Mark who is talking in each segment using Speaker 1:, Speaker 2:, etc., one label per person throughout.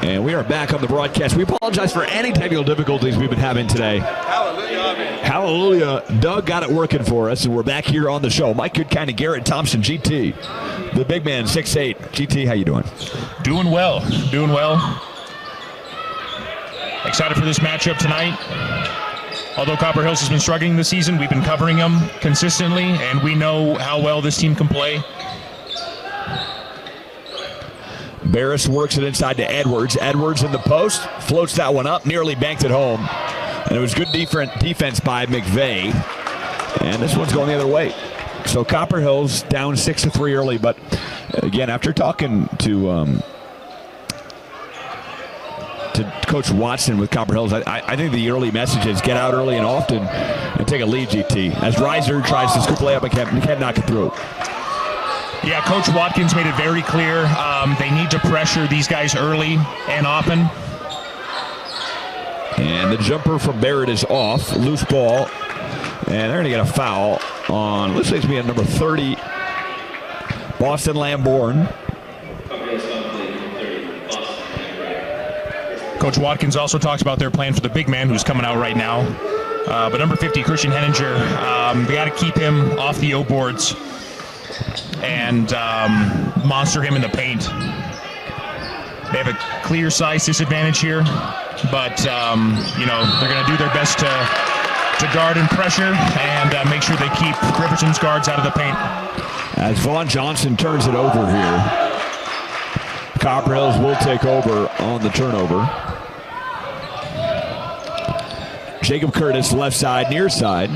Speaker 1: And we are back on the broadcast. We apologize for any technical difficulties we've been having today. Hallelujah. Doug got it working for us, and we're back here on the show. Mike Goodkind and Garrett Thompson, GT. The big man, 6'8". GT, how you doing?
Speaker 2: Doing well. Excited for this matchup tonight. Although Copper Hills has been struggling this season, we've been covering them consistently, and we know how well this team can play.
Speaker 1: Barris works it inside to Edwards. Edwards in the post, floats that one up, nearly banked it home. And it was good defense by McVeigh. And this one's going the other way. So Copper Hills down 6-3 early, but again, after talking to Coach Watson with Copper Hills, I think the early message is get out early and often and take a lead, GT. As Reiser tries to scoop layup and can't knock it through.
Speaker 2: Yeah, Coach Watkins made it very clear they need to pressure these guys early and often.
Speaker 1: And the jumper from Barrett is off. Loose ball. And they're going to get a foul on, looks like it's going to be on number 30, Boston Lambourne.
Speaker 2: Coach Watkins also talks about their plan for the big man who's coming out right now. But number 50, Christian Henninger, they got to keep him off the O-boards and monster him in the paint. They have a clear size disadvantage here, but they're going to do their best to guard and pressure and make sure they keep Riverton's guards out of the paint.
Speaker 1: As Vaughn Johnson turns it over here, Copper Hills will take over on the turnover. Jacob Curtis, left side, near side.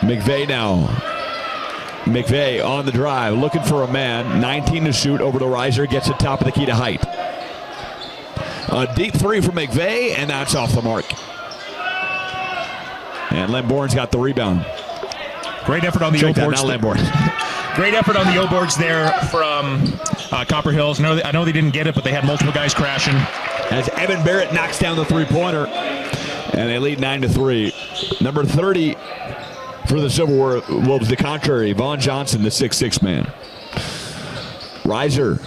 Speaker 1: McVeigh now. McVeigh on the drive, looking for a man. 19 to shoot over the riser, gets it top of the key to Height. A deep three from McVeigh, and that's off the mark. And Lambourne's got the rebound.
Speaker 2: Great effort on the O-boards. Great effort on the O-boards there from Copper Hills. I know they didn't get it, but they had multiple guys crashing.
Speaker 1: As Evan Barrett knocks down the three-pointer, and they lead 9-3. Number 30 for the Silverwolves, the contrary, Vaughn Johnson, the 6'6" man. Reiser.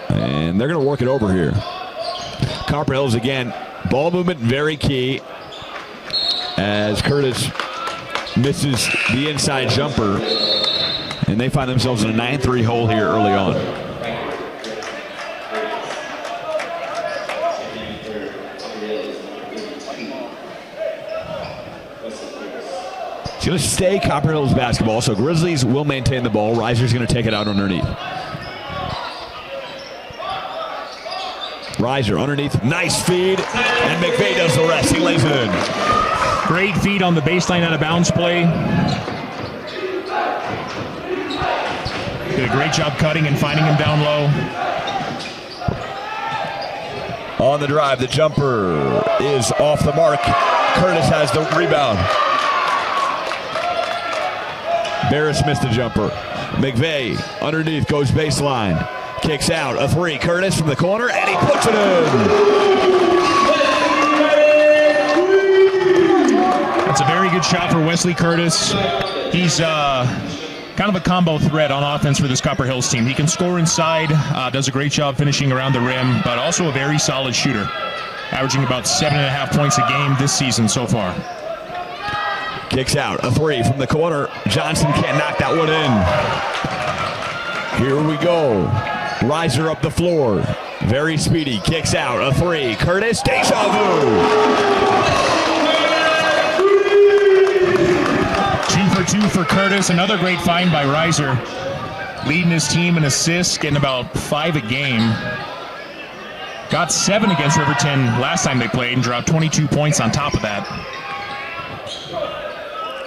Speaker 1: And they're going to work it over here. Copper Hills again. Ball movement very key as Curtis misses the inside jumper. And they find themselves in a 9-3 hole here early on. It's going to stay Copper Hills basketball, so Grizzlies will maintain the ball. Reiser's going to take it out underneath. Reiser underneath, nice feed, and McVeigh does the rest. He lays it in.
Speaker 2: Great feed on the baseline out of bounds play. Did a great job cutting and finding him down low.
Speaker 1: On the drive, the jumper is off the mark. Curtis has the rebound. Barris missed the jumper. McVeigh underneath, goes baseline. Kicks out, a three. Curtis from the corner, and he puts it in.
Speaker 2: That's a very good shot for Wesley Curtis. He's kind of a combo threat on offense for this Copper Hills team. He can score inside, does a great job finishing around the rim, but also a very solid shooter, averaging about 7.5 points a game this season so far.
Speaker 1: Kicks out, a three from the corner. Johnson can't knock that one in. Here we go. Reiser up the floor. Very speedy. Kicks out, a three. Curtis, deja vu.
Speaker 2: 2 for 2 for Curtis. Another great find by Reiser. Leading his team in assists, getting about 5 a game. Got 7 against Riverton last time they played and dropped 22 points on top of that.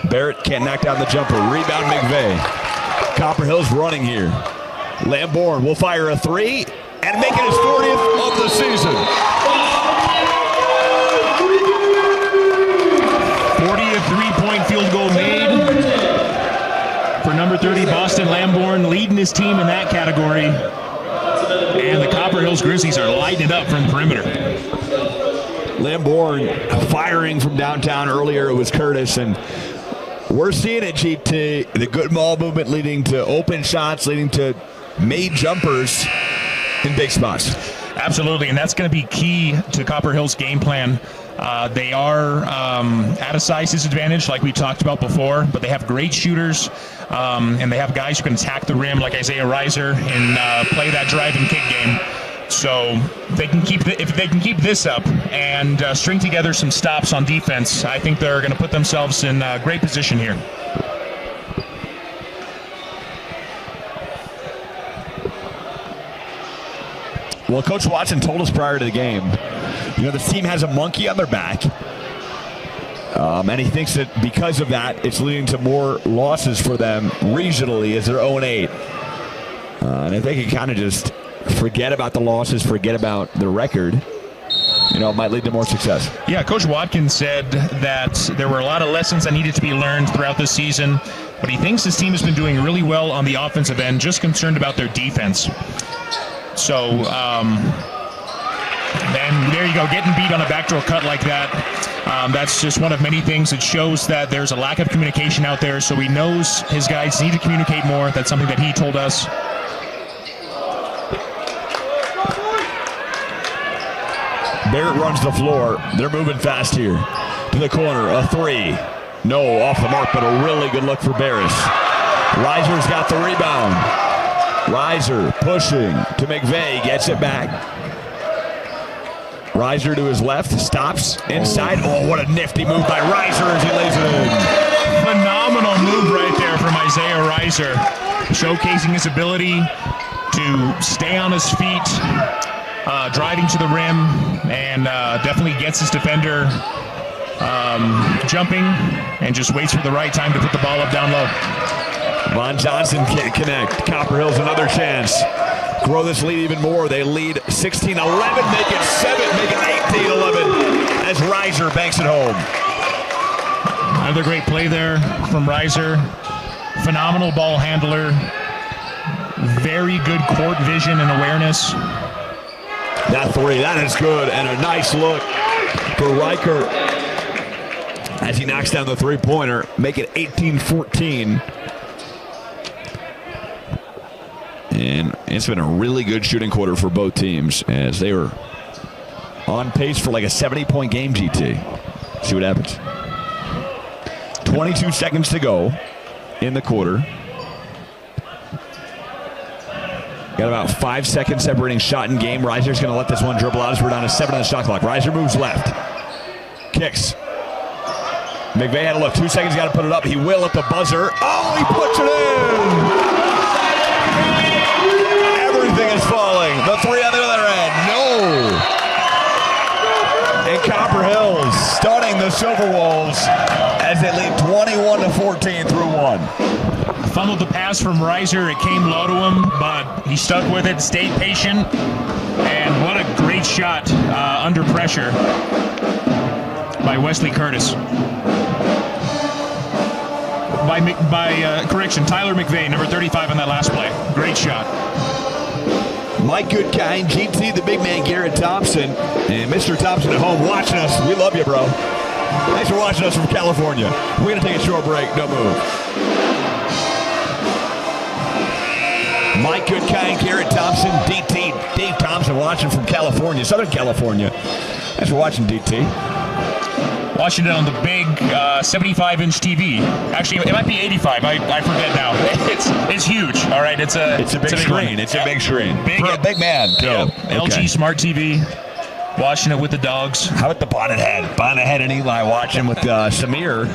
Speaker 1: Barrett can't knock down the jumper. Rebound McVeigh. Copper Hills running here. Lambourne will fire a three and make it his 40th of the season.
Speaker 2: 40th three-point field goal made for number 30, Boston Lambourne, leading his team in that category. And the Copper Hills Grizzlies are lighting it up from the perimeter.
Speaker 1: Lambourne firing from downtown earlier. It was Curtis, and We're seeing it, GT. The good ball movement leading to open shots, leading to made jumpers in big spots.
Speaker 2: Absolutely, and that's going to be key to Copper Hills' game plan. They are at a size disadvantage, like we talked about before, but they have great shooters, and they have guys who can attack the rim, like Isaiah Reiser, and play that drive and kick game. So if they can keep this up and string together some stops on defense, I think they're going to put themselves in a great position here.
Speaker 1: Well, Coach Watson told us prior to the game, this team has a monkey on their back, and he thinks that because of that, it's leading to more losses for them regionally as they're 0-8. And if they can kind of just forget about the losses, forget about the record, it might lead to more success.
Speaker 2: Yeah, Coach Watkins said that there were a lot of lessons that needed to be learned throughout this season, but he thinks his team has been doing really well on the offensive end, just concerned about their defense. So, and there you go, getting beat on a backdoor cut like that. That's just one of many things that shows that there's a lack of communication out there, so he knows his guys need to communicate more. That's something that he told us.
Speaker 1: Barrett runs the floor. They're moving fast here. To the corner, a three. No, off the mark, but a really good look for Barris. Reiser's got the rebound. Reiser pushing to McVeigh, gets it back. Reiser to his left, stops inside. Oh, what a nifty move by Reiser as he lays it in.
Speaker 2: Phenomenal move right there from Isaiah Reiser, showcasing his ability to stay on his feet, driving to the rim, and definitely gets his defender jumping and just waits for the right time to put the ball up down low.
Speaker 1: Von Johnson can't connect. Copper Hills another chance. Grow this lead even more. They lead 16-11, make it 7, make it 18-11 as Reiser banks it home.
Speaker 2: Another great play there from Reiser. Phenomenal ball handler. Very good court vision and awareness.
Speaker 1: That three, that is good, and a nice look for Riker as he knocks down the three-pointer, make it 18-14. And it's been a really good shooting quarter for both teams as they were on pace for like a 70-point game, GT. See what happens. 22 seconds to go in the quarter. Got about 5 seconds separating shot and game. Reiser's going to let this one dribble out as we're down to 7 on the shot clock. Reiser moves left. Kicks. McVeigh had a look. 2 seconds, got to put it up. He will at the buzzer. Oh, he puts it in! Everything is falling. The three on the other end. No! And Copper Hills stunning the Silverwolves as they lead 21-14 through one.
Speaker 2: Fumbled the pass from Reiser. It came low to him, but he stuck with it, stayed patient, and what a great shot under pressure by Wesley Curtis. Tyler McVeigh, number 35 on that last play. Great shot.
Speaker 1: Mike Goodkind, GT, the big man, Garrett Thompson, and Mr. Thompson at home watching us. We love you, bro. Thanks for watching us from California. We're going to take a short break. Don't move. Mike Goodkind, Garrett Thompson, DT, Dave Thompson watching from California, Southern California. Thanks for watching, DT.
Speaker 2: Watching it on the big 75-inch TV. Actually, it might be 85. I forget now. It's huge. All right, it's a
Speaker 1: big screen. It's a big screen. For a big man.
Speaker 2: Yeah, LG Smart TV. Watching it with the dogs.
Speaker 1: How about the Bonnet Head? Bonnet Head and Eli watching with Samir.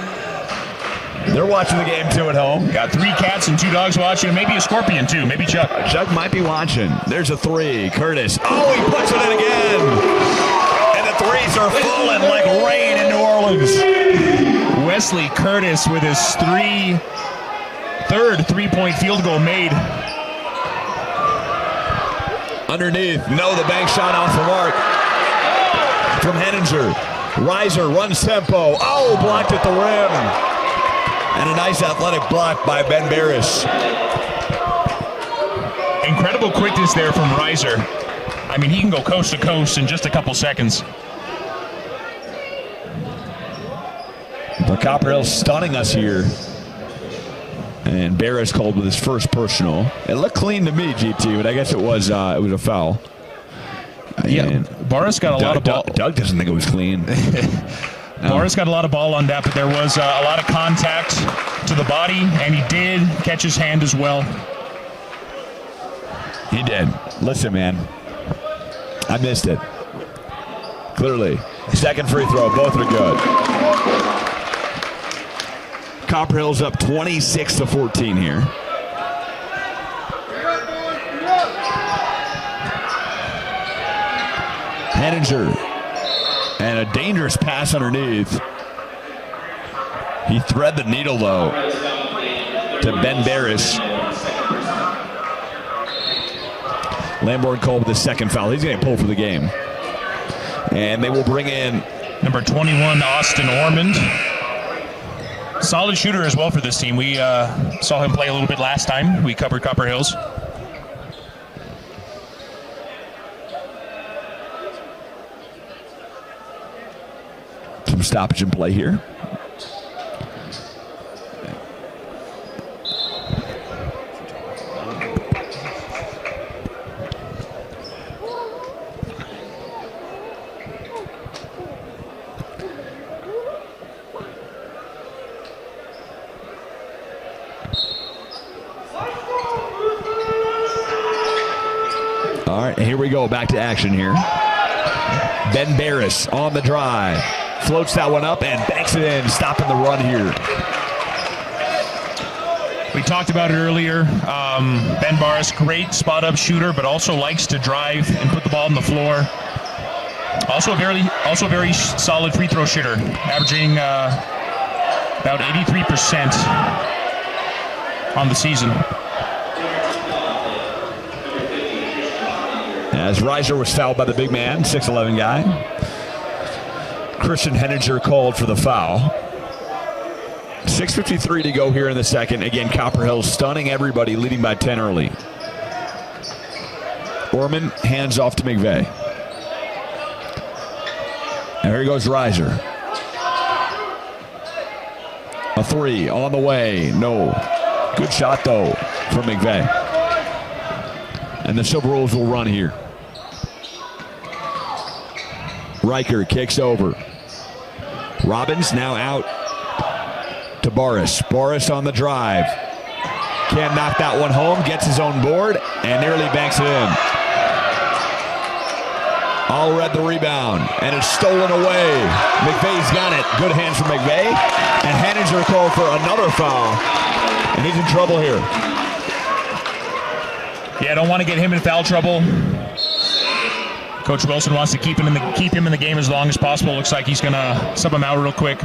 Speaker 1: They're watching the game too at home.
Speaker 2: Got 3 cats and 2 dogs watching. Maybe a scorpion too. Maybe Chuck.
Speaker 1: Chuck might be watching. There's a three. Curtis. Oh, he puts it in again. And the threes are falling like rain in New Orleans.
Speaker 2: Wesley Curtis with his third three-point field goal made.
Speaker 1: Underneath. No, the bank shot off the mark from Henninger. Reiser runs tempo. Oh, blocked at the rim. And a nice athletic block by Ben Barris.
Speaker 2: Incredible quickness there from Reiser. I mean, he can go coast to coast in just a couple seconds.
Speaker 1: Well, Copper Hills stunning us here. And Barris called with his first personal. It looked clean to me, GT, but I guess it was a foul.
Speaker 2: Yeah, Barris got a lot of ball.
Speaker 1: Doug doesn't think it was clean.
Speaker 2: Barris got a lot of ball on that, but there was a lot of contact to the body, and he did catch his hand as well.
Speaker 1: He did. Listen, man. I missed it. Clearly. Second free throw. Both are good. Copper Hills up 26-14 here. Henninger. And a dangerous pass underneath. He thread the needle, though, to Ben Barris. Lamborn called with his second foul. He's going to pull for the game. And they will bring in
Speaker 2: number 21, Austin Ormond. Solid shooter as well for this team. We saw him play a little bit last time. We covered Copper Hills.
Speaker 1: Some stoppage in play here. All right, here we go. Back to action here. Ben Barris on the drive. Floats that one up and banks it in, stopping the run here.
Speaker 2: We talked about it earlier. Ben Barris, great spot-up shooter, but also likes to drive and put the ball on the floor. Also a very solid free throw shooter, averaging about 83% on the season.
Speaker 1: As Reiser was fouled by the big man, 6'11" guy. Christian Henninger called for the foul. 6:53 to go here in the second. Again, Copper Hills stunning everybody, leading by 10 early. Orman hands off to McVeigh. And here goes Reiser. A three on the way. No. Good shot, though, from McVeigh. And the Silverwolves will run here. Riker kicks over. Robbins now out to Barris. Barris on the drive. Can't knock that one home. Gets his own board and nearly banks it in. Allred the rebound. And it's stolen away. McVeigh's got it. Good hands from McVeigh. And Henninger called for another foul. And he's in trouble here.
Speaker 2: Yeah, don't want to get him in foul trouble. Coach Wilson wants to keep him in the game as long as possible. Looks like he's going to sub him out real quick.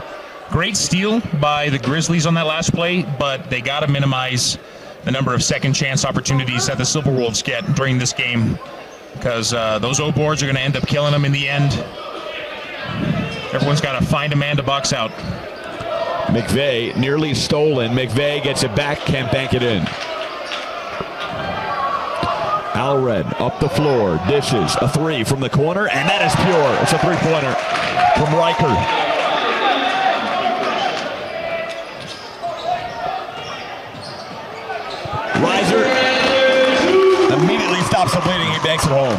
Speaker 2: Great steal by the Grizzlies on that last play, but they got to minimize the number of second chance opportunities that the Silverwolves get during this game, because those O boards are going to end up killing them in the end. Everyone's got to find a man to box out.
Speaker 1: McVeigh nearly stolen. McVeigh gets it back, can't bank it in. Allred up the floor, dishes, a three from the corner, and that is pure. It's a three-pointer from Riker. Reiser immediately stops the bleeding. He banks it home.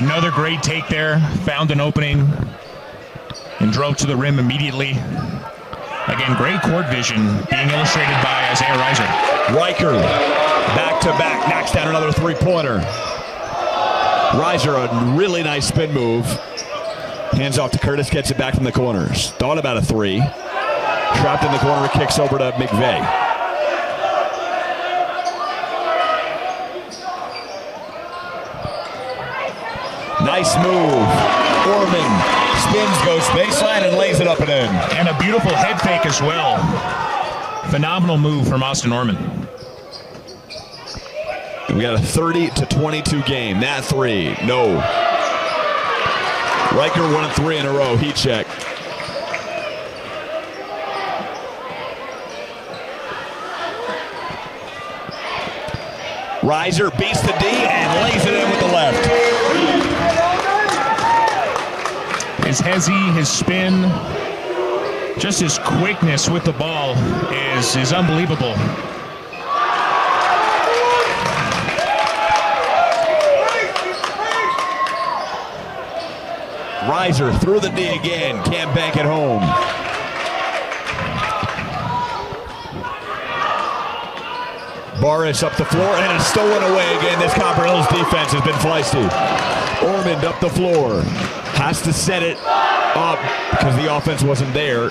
Speaker 2: Another great take there. Found an opening and drove to the rim immediately. Again, great court vision being illustrated by Isaiah Reiser.
Speaker 1: Riker, back-to-back, knocks down another three-pointer. Reiser, a really nice spin move. Hands off to Curtis, gets it back from the corners. Thought about a three. Trapped in the corner, kicks over to McVeigh. Nice move. Orman spins, goes baseline, and lays it up and in.
Speaker 2: And a beautiful head fake as well. Phenomenal move from Austin Orman.
Speaker 1: We got a 30-22 game. That three, no. Riker 1 of 3 in a row. Heat check. Reiser beats the D and lays it in with the left.
Speaker 2: His hezzy, his spin, Just his quickness with the ball is unbelievable.
Speaker 1: Reiser through the D again. Can't bank it home. Barris up the floor, and it's stolen away again. This Copper Hills defense has been feisty. Ormond up the floor. Has to set it up because the offense wasn't there.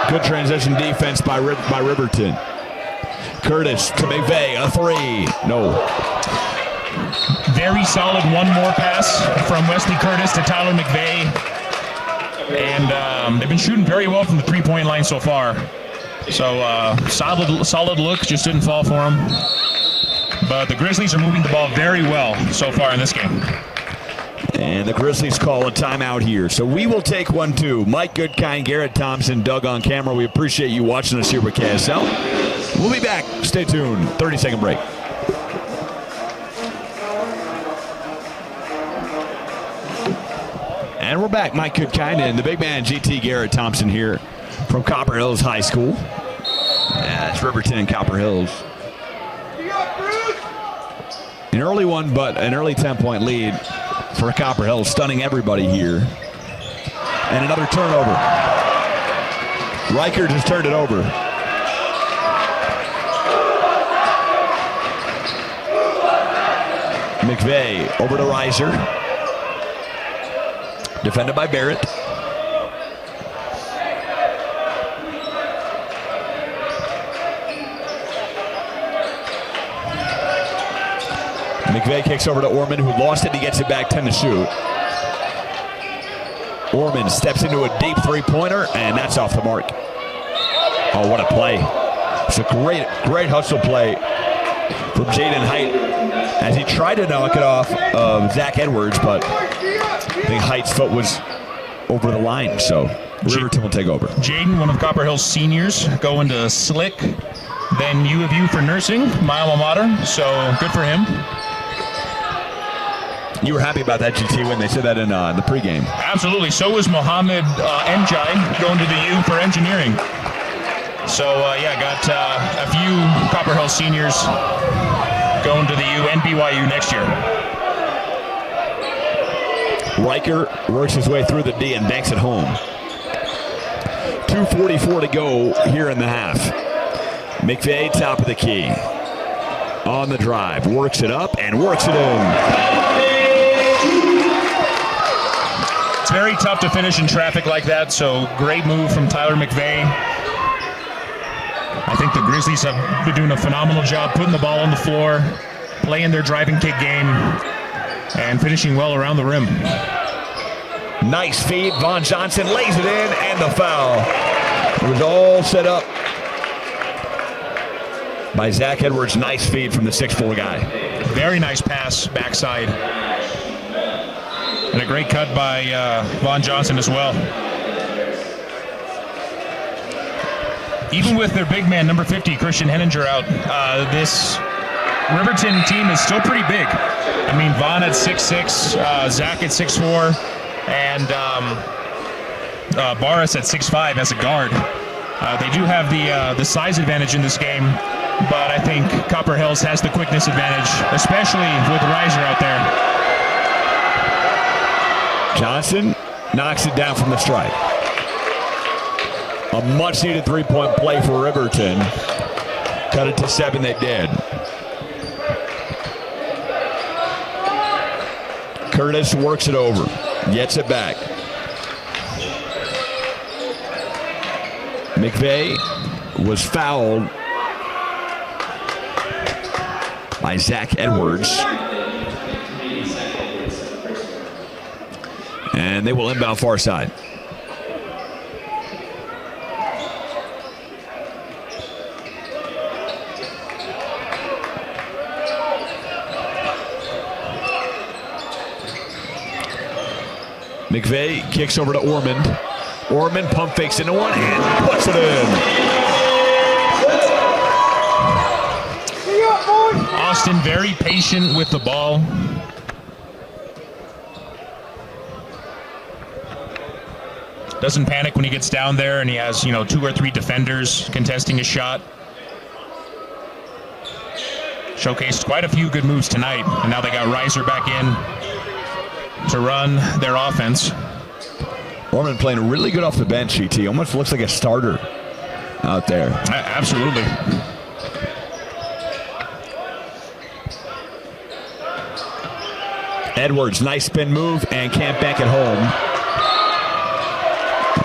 Speaker 1: Good transition defense by Riverton. Curtis to McVeigh, a three. No.
Speaker 2: Very solid one more pass from Wesley Curtis to Tyler McVeigh. And they've been shooting very well from the three-point line so far. So solid look, just didn't fall for him. But the Grizzlies are moving the ball very well so far in this game.
Speaker 1: And the Grizzlies call a timeout here. So we will take one too. Mike Goodkind, Garrett Thompson, Doug on camera. We appreciate you watching us here with KSL. We'll be back. Stay tuned. 30-second break. And we're back. Mike Goodkind and the big man GT Garrett Thompson here from Copper Hills High School. It's Riverton and Copper Hills. An early one, but an early 10-point lead for Copper Hills, stunning everybody here. And another turnover. Riker just turned it over. McVeigh over to Reiser. Defended by Barrett. McVeigh kicks over to Ormond, who lost it. He gets it back, 10 to shoot. Ormond steps into a deep three-pointer, and that's off the mark. Oh, what a play. It's a great hustle play from Jaden Height as he tried to knock it off of Zach Edwards, but I think Height's foot was over the line, so Riverton will take over.
Speaker 2: Jaden, one of Copper Hill's seniors, going to Slick, then U of U for nursing, my alma mater, so good for him.
Speaker 1: You were happy about that, GT, when they said that in the pregame.
Speaker 2: Absolutely. So was Mohammed Njai going to the U for engineering. So, got a few Copper Hill seniors going to the U and BYU next year.
Speaker 1: Riker works his way through the D and banks it home. 2:44 to go here in the half. McVeigh, top of the key. On the drive, works it up and works it in.
Speaker 2: It's very tough to finish in traffic like that, so great move from Tyler McVeigh. I think the Grizzlies have been doing a phenomenal job putting the ball on the floor, playing their driving kick game, and finishing well around the rim.
Speaker 1: Nice feed. Vaughn Johnson lays it in, and the foul. It was all set up by Zach Edwards. Nice feed from the 6'4" guy.
Speaker 2: Very nice pass backside. And a great cut by Vaughn Johnson as well. Even with their big man, number 50, Christian Henninger out, this Riverton team is still pretty big. I mean, Vaughn at 6'6", Zach at 6'4", and Barris at 6'5" as a guard. They do have the size advantage in this game, but I think Copper Hills has the quickness advantage, especially with Reiser out there.
Speaker 1: Johnson knocks it down from the stripe. A much-needed three-point play for Riverton. Cut it to 7, they did. Curtis works it over. Gets it back. McVeigh was fouled by Zach Edwards. And they will inbound far side. McVeigh kicks over to Ormond. Ormond pump fakes into one and puts it in.
Speaker 2: Austin very patient with the ball. doesn't panic when he gets down there, and he has 2 or 3 defenders contesting his shot. Showcased quite a few good moves tonight, and now they got Reiser back in to run their offense.
Speaker 1: Orman playing really good off the bench, GT. Almost looks like a starter out there.
Speaker 2: Absolutely.
Speaker 1: Edwards, nice spin move, and can't bank it home.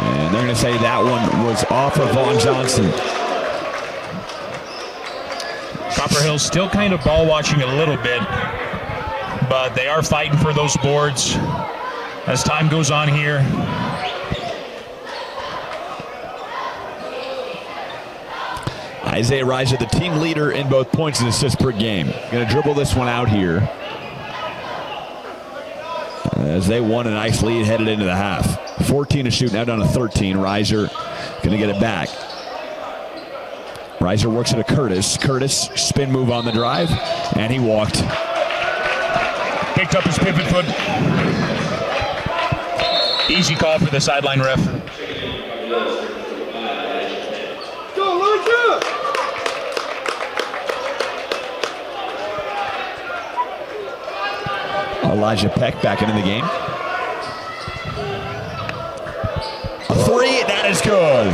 Speaker 1: And they're going to say that one was off of Vaughn Johnson.
Speaker 2: Copper Hills still kind of ball watching a little bit, but they are fighting for those boards as time goes on here.
Speaker 1: Isaiah Reiser, the team leader in both points and assists per game. Going to dribble this one out here as they won a nice lead headed into the half. 14 to shoot, now down to 13. Reiser going to get it back. Reiser works it to Curtis. Curtis, spin move on the drive, and he walked.
Speaker 2: Picked up his pivot foot. Easy call for the sideline ref.
Speaker 1: Elijah Peck back into the game. A 3, that is good.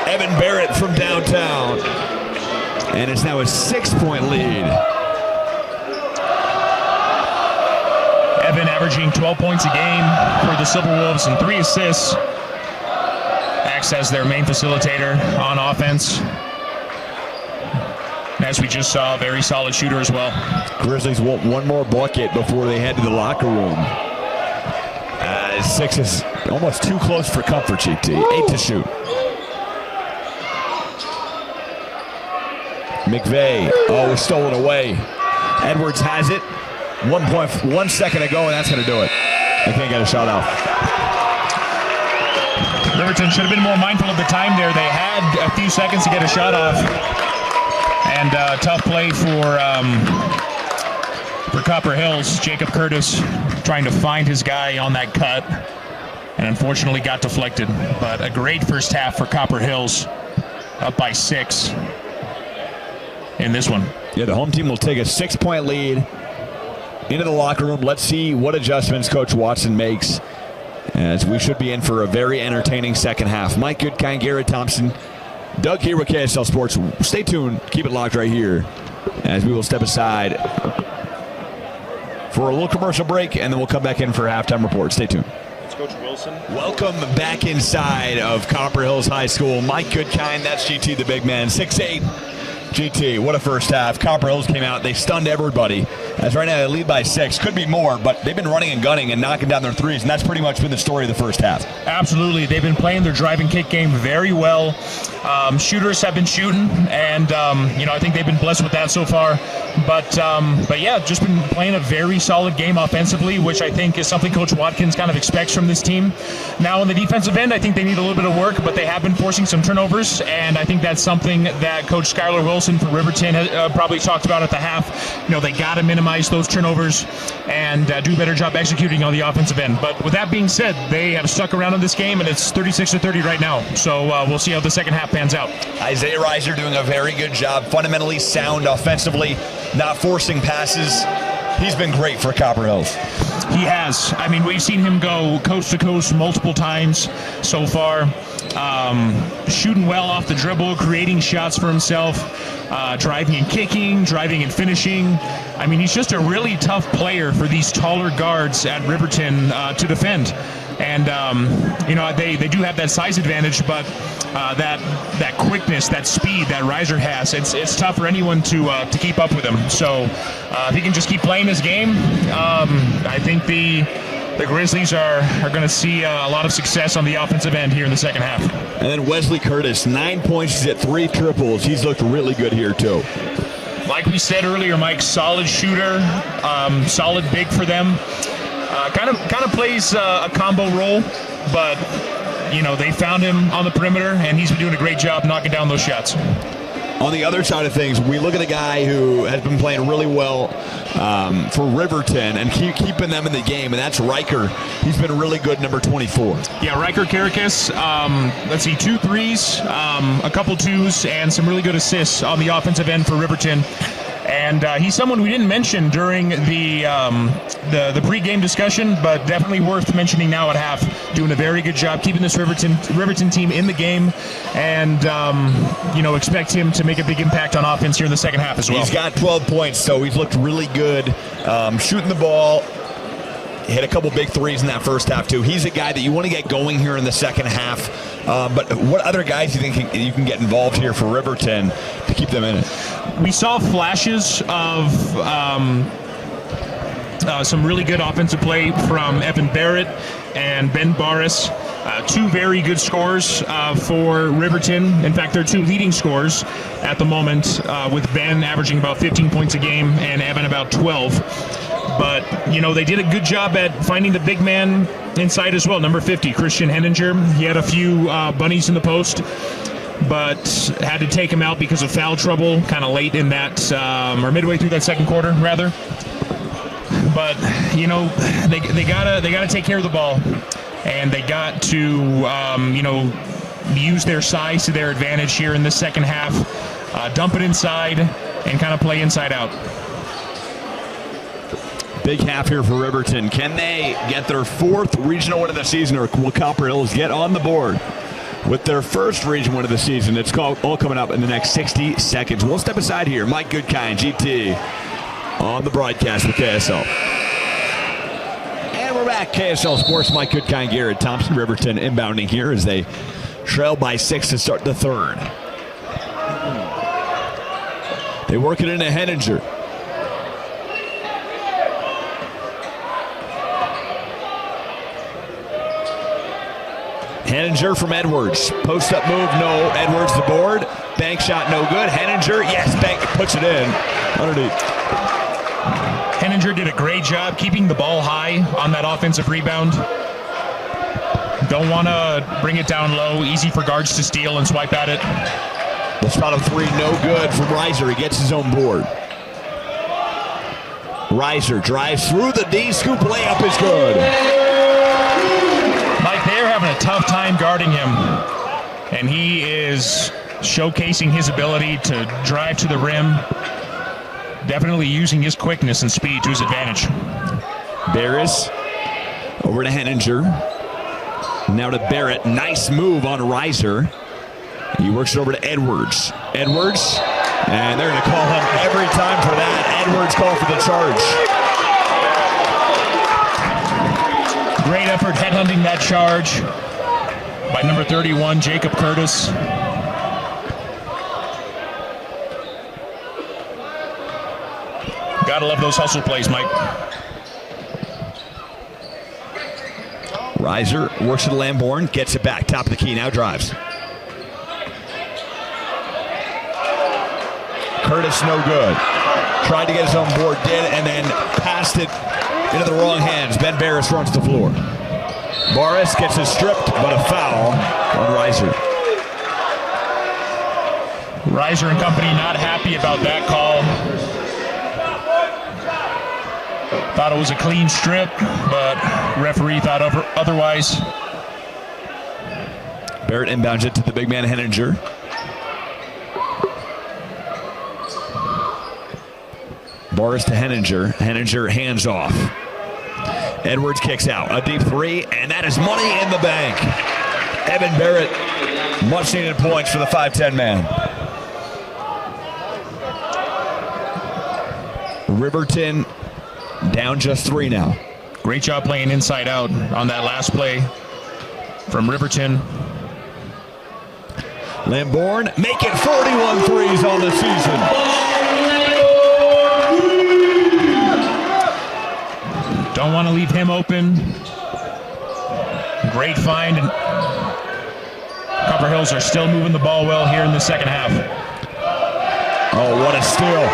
Speaker 1: Evan Barrett from downtown. And it's now a 6-point lead.
Speaker 2: Evan averaging 12 points a game for the Silverwolves and 3 assists. Acts as their main facilitator on offense. As we just saw, very solid shooter as well.
Speaker 1: Grizzlies want one more bucket before they head to the locker room. 6 is almost too close for comfort, GT. 8 to shoot. McVeigh, oh, stolen away. Edwards has it. 1 second to go, and that's going to do it. They can't get a shot out.
Speaker 2: Riverton should have been more mindful of the time there. They had a few seconds to get a shot off. And tough play for Copper Hills. Jacob Curtis trying to find his guy on that cut, and unfortunately got deflected. But a great first half for Copper Hills, up by 6 in this one.
Speaker 1: Yeah, the home team will take a 6-point lead into the locker room. Let's see what adjustments Coach Watson makes, as we should be in for a very entertaining second half. Mike Goodkind, Garrett Thompson, Doug here with KSL Sports. Stay tuned. Keep it locked right here as we will step aside for a little commercial break, and then we'll come back in for a halftime report. Stay tuned.
Speaker 3: It's Coach Wilson.
Speaker 1: Welcome back inside of Copper Hills High School. Mike Goodkind, that's GT the big man, 6'8". GT, what a first half. Copper Hills came out. They stunned everybody. As right now they lead by 6. Could be more, but they've been running and gunning and knocking down their threes, and that's pretty much been the story of the first half.
Speaker 2: Absolutely. They've been playing their drive and kick game very well. Shooters have been shooting, and I think they've been blessed with that so far. But yeah, just been playing a very solid game offensively, which I think is something Coach Watkins kind of expects from this team. Now on the defensive end, I think they need a little bit of work, but they have been forcing some turnovers, and I think that's something that Coach Skylar Wilson for Riverton probably talked about at the half. They got to minimize those turnovers and do a better job executing on the offensive end. But with that being said, they have stuck around in this game, and it's 36-30 right now. So we'll see how the second half pans out.
Speaker 1: Isaiah Reiser doing a very good job, fundamentally sound offensively, not forcing passes. He's been great for Copper Hills.
Speaker 2: He has. I mean, we've seen him go coast to coast multiple times so far. Shooting well off the dribble, creating shots for himself, driving and kicking, driving and finishing. I mean, he's just a really tough player for these taller guards at Riverton to defend. And, they do have that size advantage, but that quickness, that speed that Reiser has, it's tough for anyone to keep up with him. So if he can just keep playing his game, I think the Grizzlies are going to see a lot of success on the offensive end here in the second half.
Speaker 1: And then Wesley Curtis, 9 points. He's at 3 triples. He's looked really good here, too.
Speaker 2: Like we said earlier, Mike, solid shooter, solid big for them. Kind of plays a combo role, but, they found him on the perimeter, and he's been doing a great job knocking down those shots.
Speaker 1: On the other side of things, we look at a guy who has been playing really well for Riverton and keeping them in the game, and that's Riker. He's been really good, number 24.
Speaker 2: Yeah, Riker Karakas, let's see, 2 threes, a couple 2s, and some really good assists on the offensive end for Riverton. And he's someone we didn't mention during the pregame discussion, but definitely worth mentioning now at half. Doing a very good job keeping this Riverton team in the game, and expect him to make a big impact on offense here in the second half as well.
Speaker 1: He's got 12 points, so he's looked really good shooting the ball. Hit a couple big threes in that first half, too. He's a guy that you want to get going here in the second half. But what other guys do you think you can get involved here for Riverton to keep them in it?
Speaker 2: We saw flashes of some really good offensive play from Evan Barrett and Ben Barris. 2 very good scores for Riverton. In fact, they're 2 leading scores at the moment, with Ben averaging about 15 points a game and Evan about 12. But, they did a good job at finding the big man inside as well. Number 50, Christian Henninger. He had a few bunnies in the post, but had to take him out because of foul trouble kind of late in that, or midway through that second quarter, rather. But, they gotta take care of the ball, and they got to, use their size to their advantage here in the second half, dump it inside, and kind of play inside out.
Speaker 1: Big half here for Riverton. Can they get their 4th regional win of the season, or will Copper Hills get on the board with their first region win of the season? It's all coming up in the next 60 seconds. We'll step aside here. Mike Goodkind, GT, on the broadcast with KSL. And we're back. KSL Sports, Mike Goodkind, Garrett Thompson. Riverton inbounding here as they trail by 6 to start the third. They work it into Henninger. Henninger from Edwards. Post-up move, no. Edwards the board. Bank shot, no good. Henninger, yes, Bank puts it in. Underneath.
Speaker 2: Henninger did a great job keeping the ball high on that offensive rebound. Don't want to bring it down low. Easy for guards to steal and swipe at it.
Speaker 1: The spot of 3, no good from Reiser. He gets his own board. Reiser drives through the D. Scoop layup is good.
Speaker 2: They're having a tough time guarding him, and he is showcasing his ability to drive to the rim, definitely using his quickness and speed to his advantage.
Speaker 1: Barris over to Henninger. Now to Barrett. Nice move on Reiser. He works it over to Edwards. Edwards, and they're going to call him every time for that. Edwards called for the charge.
Speaker 2: Great effort headhunting that charge by number 31, Jacob Curtis. Gotta love those hustle plays, Mike.
Speaker 1: Reiser works it to Lamborn, gets it back, top of the key, now drives. Curtis no good. Tried to get his own board, did, and then passed it into the wrong hands. Ben Barris runs the floor. Barris gets it stripped, but a foul on Reiser.
Speaker 2: Reiser and company not happy about that call. Thought it was a clean strip, but referee thought otherwise.
Speaker 1: Barrett inbounds it to the big man Henninger. Barris to Henninger. Henninger hands off. Edwards kicks out. A deep 3, and that is money in the bank. Evan Barrett, much needed points for the 5'10 man. Riverton down just 3 now.
Speaker 2: Great job playing inside out on that last play from Riverton.
Speaker 1: Lamborn making 41 threes on the season.
Speaker 2: Don't want to leave him open. Great find. And Copper Hills are still moving the ball well here in the second half.
Speaker 1: Oh, what a steal.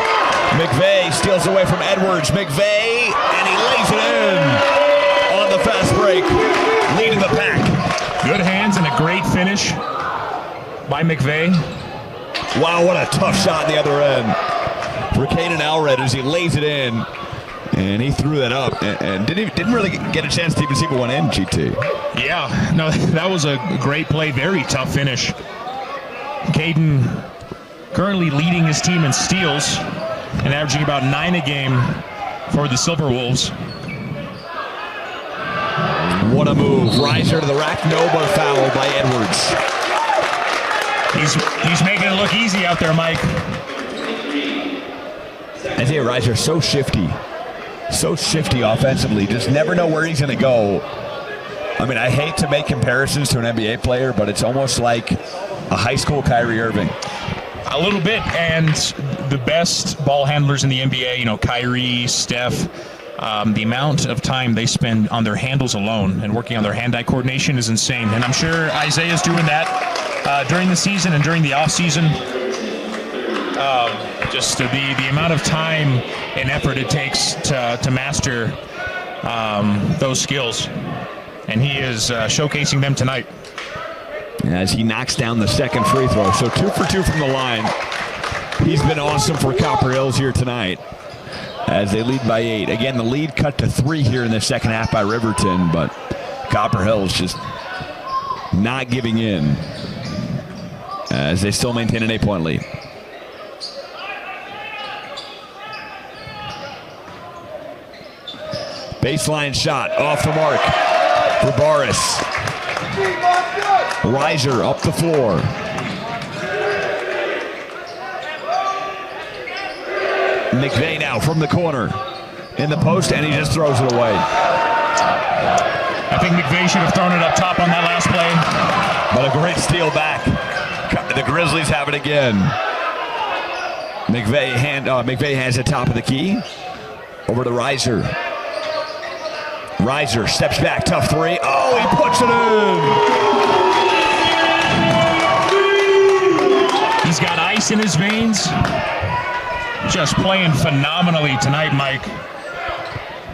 Speaker 1: McVeigh steals away from Edwards. McVeigh, and he lays it in on the fast break, leading the pack.
Speaker 2: Good hands and a great finish by McVeigh.
Speaker 1: Wow, what a tough shot in the other end for Caden Alred as he lays it in. And he threw that up and didn't really get a chance to even see what went in, GT.
Speaker 2: Yeah, no, that was a great play. Very tough finish. Caden currently leading his team in steals and averaging about 9 a game for the Silverwolves.
Speaker 1: What a move. Riser to the rack. No, but foul by Edwards.
Speaker 2: He's making it look easy out there, Mike.
Speaker 1: Isaiah Riser, so shifty. So shifty offensively. Just never know where he's going to go. I mean, I hate to make comparisons to an NBA player, but it's almost like a high school Kyrie Irving.
Speaker 2: A little bit, and the best ball handlers in the NBA, you know, Kyrie, Steph, the amount of time they spend on their handles alone and working on their hand-eye coordination is insane. And I'm sure Isaiah's doing that during the season and during the off-season. Just the amount of time and effort it takes to master those skills. And he is showcasing them tonight.
Speaker 1: As he knocks down the second free throw. So 2 for 2 from the line. He's been awesome for Copper Hills here tonight as they lead by 8. Again, the lead cut to 3 here in the second half by Riverton, but Copper Hills just not giving in as they still maintain an 8-point lead. Baseline shot off the mark for Boris. Riser up the floor. McVeigh now from the corner in the post, and he just throws it away.
Speaker 2: I think McVeigh should have thrown it up top on that last play.
Speaker 1: But a great steal back. The Grizzlies have it again. McVeigh has the top of the key. Over to Riser. Riser steps back, tough three. Oh, he puts it in.
Speaker 2: He's got ice in his veins. Just playing phenomenally tonight, Mike.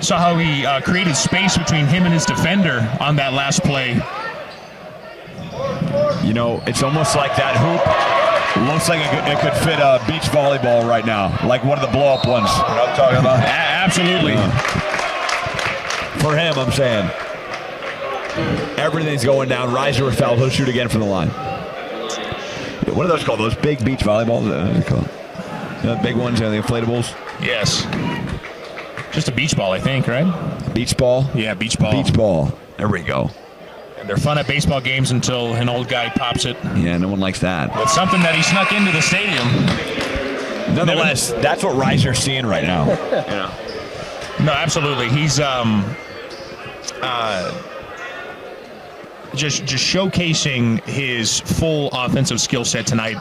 Speaker 2: Saw how he created space between him and his defender on that last play.
Speaker 1: You know, it's almost like that hoop looks like it could fit a beach volleyball right now, like one of the blow-up ones. You know what I'm talking about?
Speaker 2: Absolutely.
Speaker 1: For him, I'm saying. Everything's going down. Riser was fouled. He'll shoot again from the line. What are those called? Those big beach volleyballs? The big ones, the inflatables?
Speaker 2: Yes. Just a beach ball, I think, right?
Speaker 1: Beach ball?
Speaker 2: Yeah, beach ball.
Speaker 1: Beach ball. There we go.
Speaker 2: And they're fun at baseball games until an old guy pops it.
Speaker 1: Yeah, no one likes that.
Speaker 2: But something that he snuck into the stadium.
Speaker 1: Nonetheless, that's what Riser's seeing right now.
Speaker 2: Yeah. No, absolutely. He's just showcasing his full offensive skill set tonight.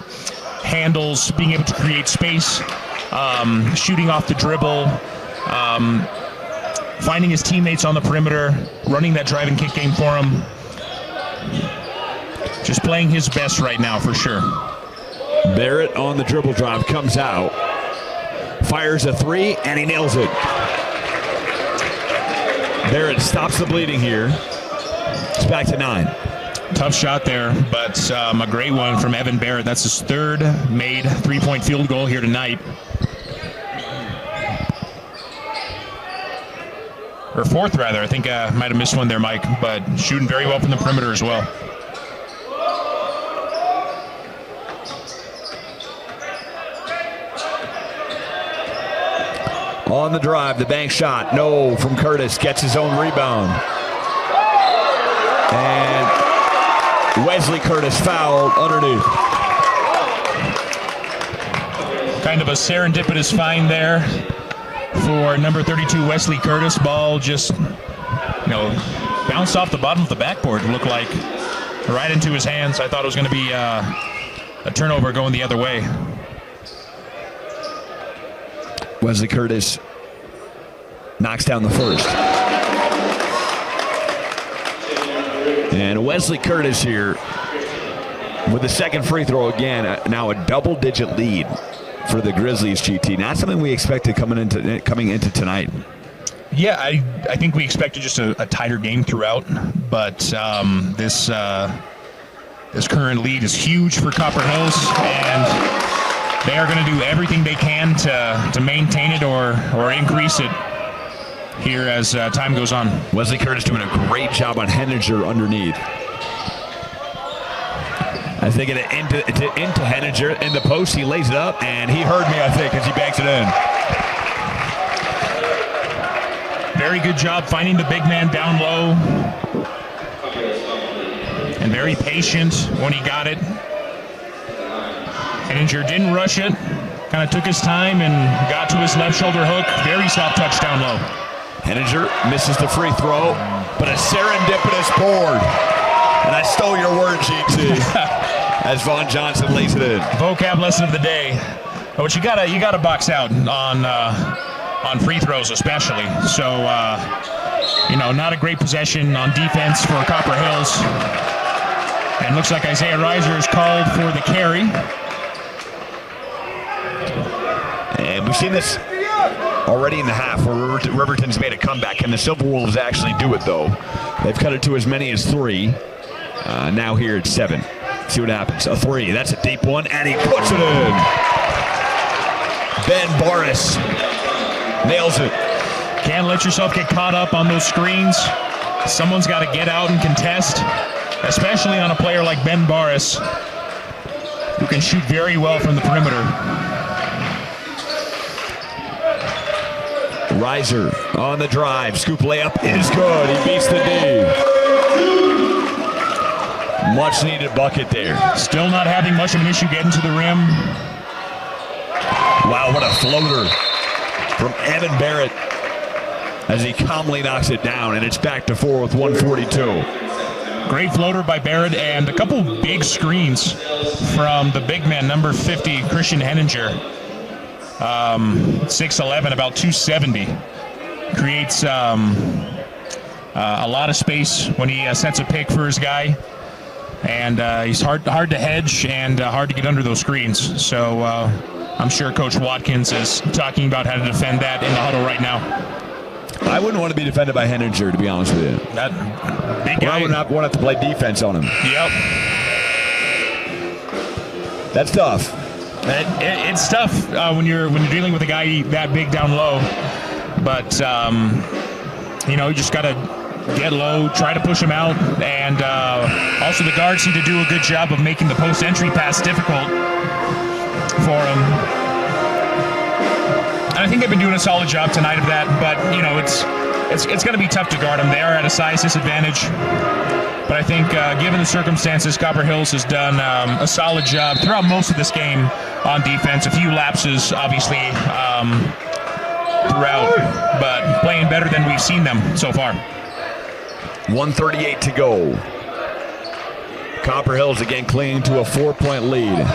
Speaker 2: Handles, being able to create space, shooting off the dribble, finding his teammates on the perimeter, running that drive and kick game for him. Just playing his best right now, for sure.
Speaker 1: Barrett on the dribble drive, comes out, fires a three, and he nails it. Barrett stops the bleeding here. It's back to 9.
Speaker 2: Tough shot there, but a great one from Evan Barrett. That's his third made three-point field goal here tonight. Or fourth, rather. I think I might have missed one there, Mike, but shooting very well from the perimeter as well.
Speaker 1: On the drive, the bank shot. No from Curtis. Gets his own rebound. And Wesley Curtis fouled underneath.
Speaker 2: Kind of a serendipitous find there for number 32, Wesley Curtis. Ball just, bounced off the bottom of the backboard. It looked like right into his hands. I thought it was going to be a turnover going the other way.
Speaker 1: Wesley Curtis knocks down the first. And Wesley Curtis here with the second free throw again. Now a double-digit lead for the Grizzlies, GT. Not something we expected coming into tonight.
Speaker 2: Yeah, I think we expected just a tighter game throughout, but this This current lead is huge for Copper Hills, and they are going to do everything they can to maintain it or increase it here as time goes on.
Speaker 1: Wesley Curtis doing a great job on Henninger underneath. As they get it into Henninger in the post, he lays it up, and he heard me, I think, as he banks it in.
Speaker 2: Very good job finding the big man down low. And very patient when he got it. Henninger didn't rush it. Kind of took his time and got to his left shoulder hook. Very soft touch down low.
Speaker 1: Henninger misses the free throw, but a serendipitous board. And I stole your word, GT, as Vaughn Johnson lays it in.
Speaker 2: Vocab lesson of the day. But you gotta box out on free throws especially. So not a great possession on defense for Copper Hills. And looks like Isaiah Reiser is called for the carry.
Speaker 1: And we've seen this already in the half where Riverton's made a comeback. Can the Silverwolves actually do it, though? They've cut it to as many as 3. Now here it's 7. See what happens. A 3. That's a deep one, and he puts it in. Ben Boris nails it.
Speaker 2: Can't let yourself get caught up on those screens. Someone's got to get out and contest, especially on a player like Ben Boris, who can shoot very well from the perimeter.
Speaker 1: Reiser on the drive. Scoop layup is good. He beats the D. Much needed bucket there.
Speaker 2: Still not having much of an issue getting to the rim.
Speaker 1: Wow, what a floater from Evan Barrett as he calmly knocks it down, and it's back to 4 with 1:42.
Speaker 2: Great floater by Barrett, and a couple big screens from the big man, number 50, Christian Henninger. 6'11", about 270. Creates a lot of space when he sets a pick for his guy. And he's hard to hedge and hard to get under those screens. So I'm sure Coach Watkins is talking about how to defend that in the huddle right now.
Speaker 1: I wouldn't want to be defended by Henninger, to be honest with you.
Speaker 2: That big guy.
Speaker 1: I would not want to play defense on him.
Speaker 2: Yep.
Speaker 1: That's tough.
Speaker 2: It's tough when you're dealing with a guy that big down low. But you just got to get low, try to push him out, and also the guards need to do a good job of making the post entry pass difficult for him. And I think they've been doing a solid job tonight of that, but it's going to be tough to guard them. They are at a size disadvantage, but I think given the circumstances, Copper Hills has done a solid job throughout most of this game on defense. A few lapses, obviously, throughout, but playing better than we've seen them so far.
Speaker 1: 1:38 to go. Copper Hills again clinging to a 4-point lead.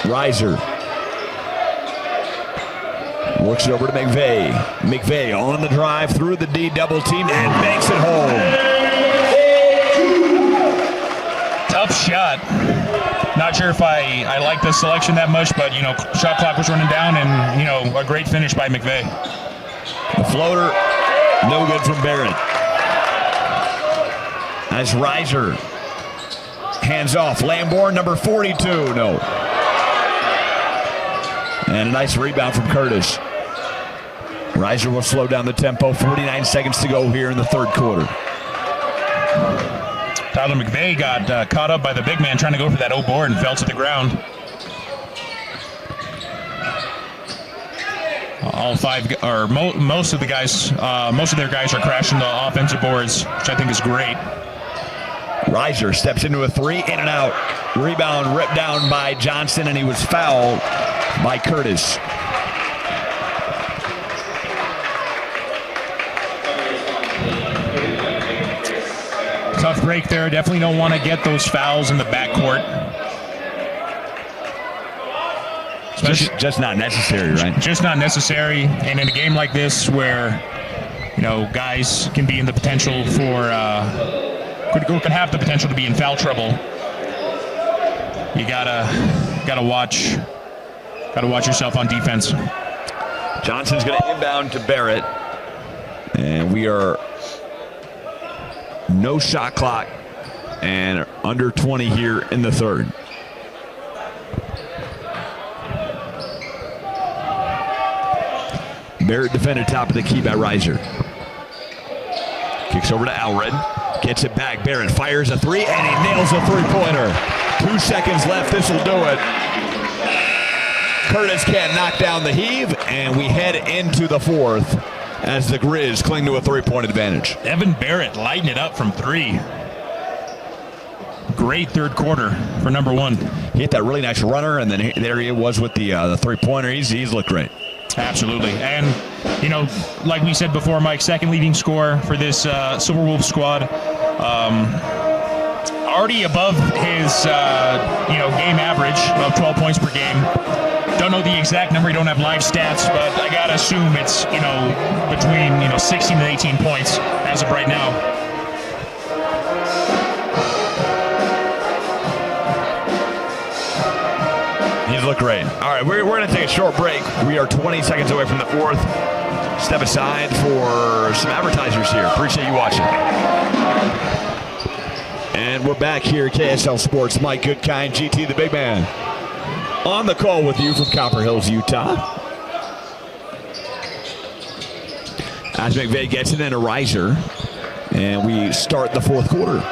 Speaker 1: Reiser works it over to McVeigh. McVeigh on the drive through the D double team and makes it home.
Speaker 2: Tough shot. Not sure if I like the selection that much, but shot clock was running down, and a great finish by McVeigh.
Speaker 1: The floater, no good from Barrett. As Reiser hands off, Lamborn number 42, no. And a nice rebound from Curtis. Reiser will slow down the tempo. 49 seconds to go here in the third quarter.
Speaker 2: Tyler McVeigh got caught up by the big man trying to go for that O board and fell to the ground. All five, or most of the guys, most of their guys are crashing the offensive boards, which I think is great.
Speaker 1: Reiser steps into a 3, in and out. Rebound ripped down by Johnson, and he was fouled by Curtis.
Speaker 2: Tough break there. Definitely don't want to get those fouls in the backcourt.
Speaker 1: Just not necessary, right?
Speaker 2: Just not necessary. And in a game like this where, guys can be in the potential for, can have the potential to be in foul trouble, you gotta watch yourself on defense.
Speaker 1: Johnson's going to inbound to Barrett. And we are no shot clock and under 20 here in the third. Barrett defended top of the key by Reiser. Kicks over to Alred. Gets it back. Barrett fires a three, and he nails a three-pointer. 2 seconds left. This will do it. Curtis can't knock down the heave, and we head into the fourth as the Grizz cling to a three-point advantage.
Speaker 2: Evan Barrett lighting it up from three. Great third quarter for number one.
Speaker 1: He hit that really nice runner, and then there he was with the three-pointer. He's looked great.
Speaker 2: Absolutely. And, you know, like we said before, Mike, second leading scorer for this Silverwolves squad. Already above his, game average of 12 points per game. Don't know the exact number. You don't have live stats, but I got to assume it's, between, 16 and 18 points as of right now.
Speaker 1: He's looked great. All right, we're going to take a short break. We are 20 seconds away from the fourth. Step aside for some advertisers here. Appreciate you watching. And we're back here at KSL Sports. Mike Goodkind, GT the big man, on the call with you from Copper Hills, Utah. As McVeigh gets it in a riser, and we start the fourth quarter.